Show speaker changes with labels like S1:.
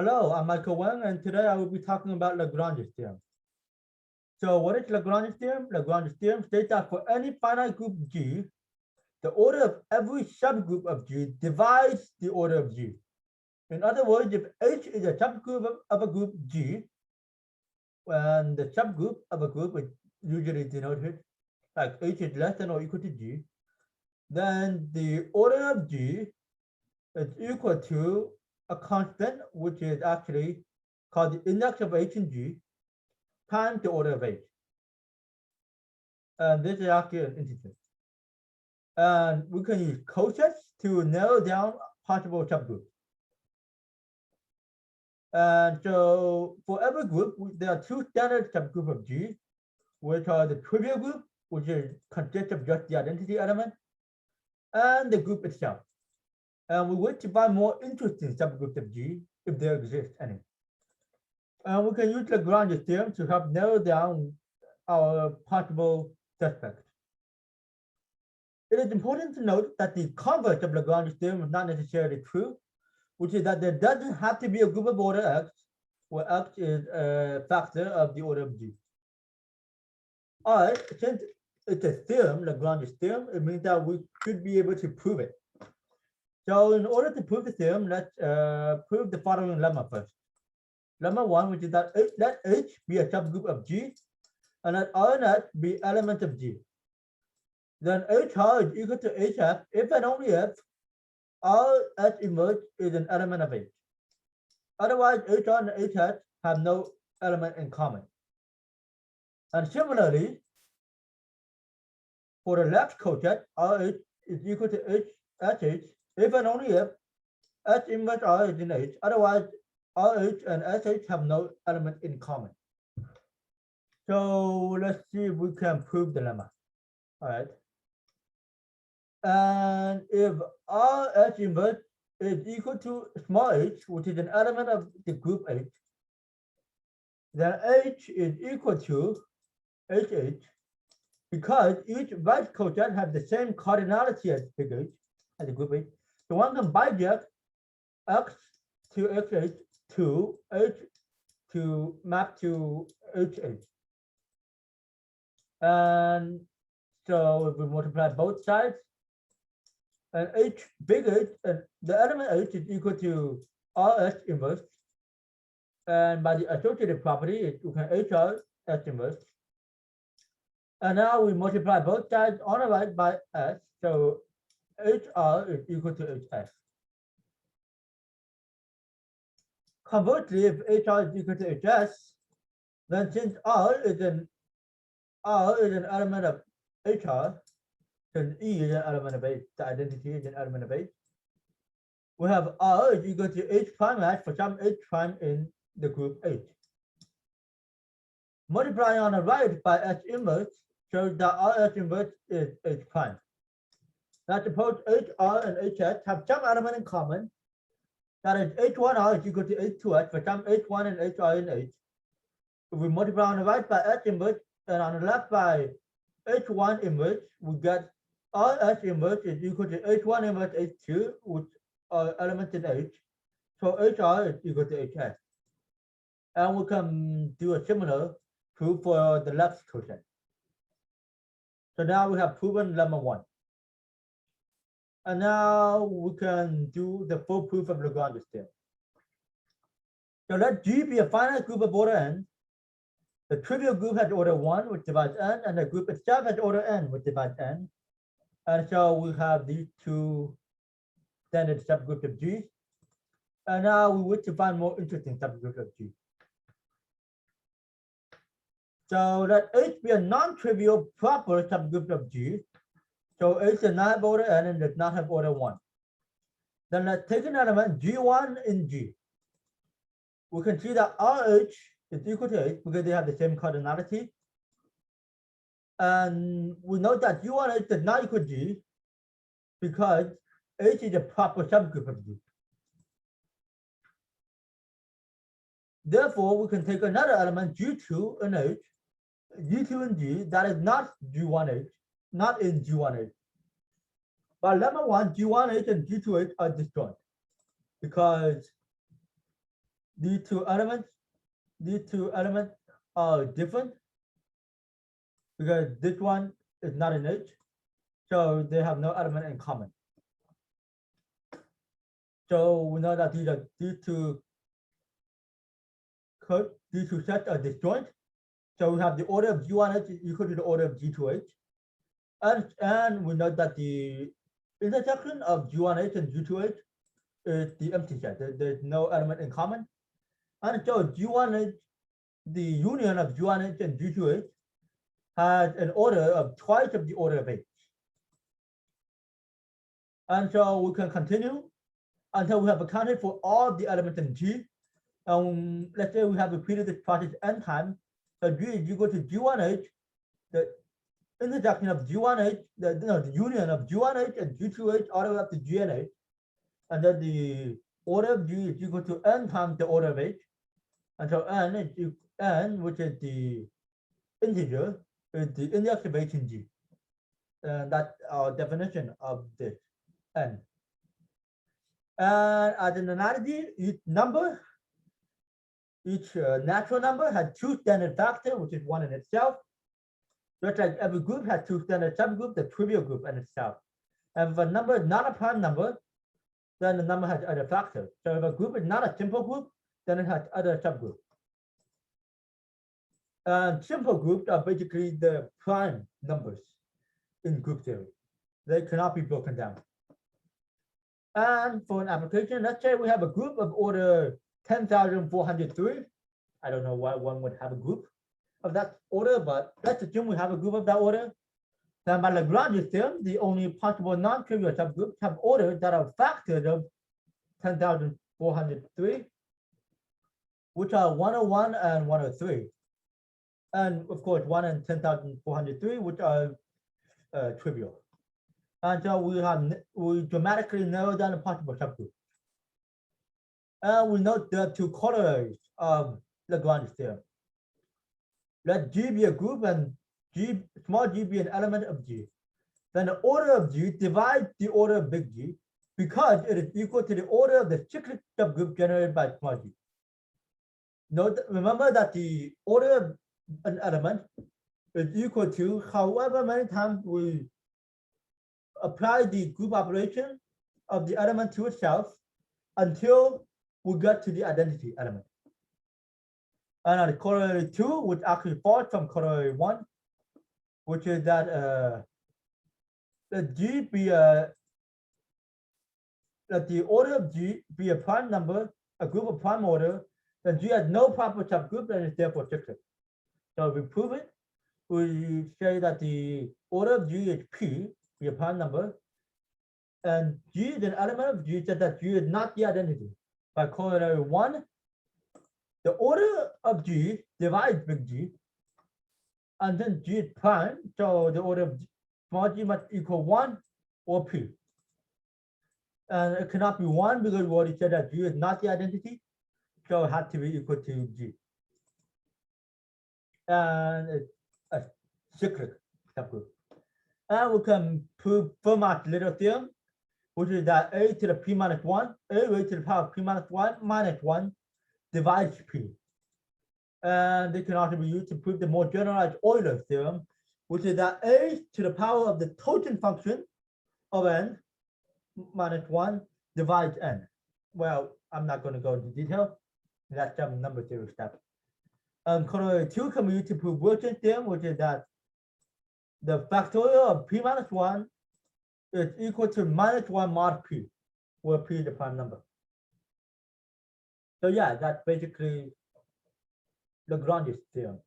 S1: Hello, I'm Michael Wang, and today I will be talking about Lagrange's theorem. So what is Lagrange's theorem? Lagrange's theorem states that for any finite group G, the order of every subgroup of G divides the order of G. In other words, if H is a subgroup of a group G, and the subgroup of a group is usually denoted like H is less than or equal to G, then the order of G is equal to a constant, which is actually called the index of H in G, times the order of H. And this is actually an integer. And we can use coshets to narrow down possible subgroups. And so for every group, there are two standard subgroups of G, which are the trivial group, which consists of just the identity element, and the group itself. And we want to find more interesting subgroups of G, if there exists any. And we can use Lagrange's theorem to help narrow down our possible suspects. It is important to note that the converse of Lagrange's theorem is not necessarily true, which is that there doesn't have to be a group of order X, where X is a factor of the order of G. All right, since it's a theorem, Lagrange's theorem, it means that we should be able to prove it. So in order to prove the theorem, let's prove the following lemma first. Lemma 1, which is that let H be a subgroup of G, and let R and S be elements of G. Then HR is equal to HF if and only if R S inverse is an element of H. Otherwise, HR and HS have no element in common. And similarly, for the left coset, RH is equal to SH if and only if S inverse R is in H. Otherwise, RH and SH have no element in common. So let's see if we can prove the lemma. All right. And if RS inverse is equal to small h, which is an element of the group H, then H is equal to HH, because each right coset has the same cardinality as big H, as the group H. So one can biject X to XH to H to map to HH. And so if we multiply both sides, and H big H, and the element H is equal to RS inverse. And by the associative property, you can HR S inverse. And now we multiply both sides on the right by S. So HR is equal to HS. Conversely, if HR is equal to HS, then since R is an element of HR, since E is an element of H, the identity is an element of H, we have R is equal to H prime S for some H prime in the group H. Multiplying on the right by S inverse shows that RS inverse is H prime. Now suppose HR and HS have some element in common, that is H1R is equal to H2S for some H1 and HR in H. If we multiply on the right by S inverse and on the left by H1 inverse, we get RS inverse is equal to H1 inverse H2, which are elements in H. So HR is equal to HS. And we can do a similar proof for the left coset. So now we have proven lemma 1. And now we can do the full proof of Lagrange's theorem. So let G be a finite group of order n. The trivial group has order 1, which divides n, and the group itself has order n, which divides n. And so we have these two standard subgroups of G. And now we wish to find more interesting subgroups of G. So let H be a non-trivial proper subgroup of G. So H does not have order n and does not have order 1. Then let's take an element G1 in G. We can see that RH is equal to H because they have the same cardinality. And we note that G1H does not equal G because H is a proper subgroup of G. Therefore, we can take another element G2 in H, G2 in G that is not G1H, not in G1H. By lemma 1, G1H and G2H are disjoint because these two elements are different because this one is not an H, so they have no element in common. So we know that these two sets are disjoint. So we have the order of G1H is equal to the order of G2H. And we know that the intersection of G1H and G2H is the empty set. There's no element in common. And so G1H, the union of G1H and G2H has an order of twice of the order of H. And so we can continue until we have accounted for all the elements in G. Let's say we have repeated this process n times. So G is equal to G1H, the intersection of G1H, the union of G1H and G2H all the way up to GNH. And then the order of G is equal to n times the order of H. And so n, which is the integer, is the index of H in G. And that's our definition of this n. And as an analogy, each natural number has two standard factors, which is one in itself. Just like every group has two standard subgroups, the trivial group in itself. And if a number is not a prime number, then the number has other factors. So if a group is not a simple group, then it has other subgroups. And simple groups are basically the prime numbers in group theory. They cannot be broken down. And for an application, let's say we have a group of order 10,403. I don't know why one would have a group of that order, but let's assume we have a group of that order. Then by Lagrange's theorem, the only possible non-trivial subgroups have orders that are factors of 10,403, which are 101 and 103. And of course, 1 and 10,403, which are trivial. And so we dramatically narrow down the possible subgroups. And we note there are two corollaries of Lagrange's theorem. Let G be a group and small g be an element of G. Then the order of G divides the order of big G because it is equal to the order of the cyclic subgroup generated by small g. Remember that the order of an element is equal to however many times we apply the group operation of the element to itself until we get to the identity element. And the corollary 2, which actually falls from corollary 1, which is that let G be let the order of G be a prime number, a group of prime order, then G has no proper subgroup and is therefore cyclic. So if we prove it, we say that the order of G is P, be a prime number, and G is an element of G, such that G is not the identity. By corollary 1, the order of G divides big G, and then G is prime, so the order of small g must equal 1 or P. And it cannot be 1 because we already said that G is not the identity, so it has to be equal to G. And it's a cyclic subgroup. And we can prove Fermat's little theorem, which is that a to the p minus 1, a raised to the power of p minus 1 minus 1 divides p. And they can also be used to prove the more generalized Euler theorem, which is that a to the power of the total function of n minus 1 divides n. Well, I'm not going to go into detail. That's some number theory stuff. Corollary 2 can be used to prove Wilson's theorem, which is that the factorial of p minus 1 is equal to minus 1 mod p, where p is the prime number. So yeah, that's basically Lagrange's theorem.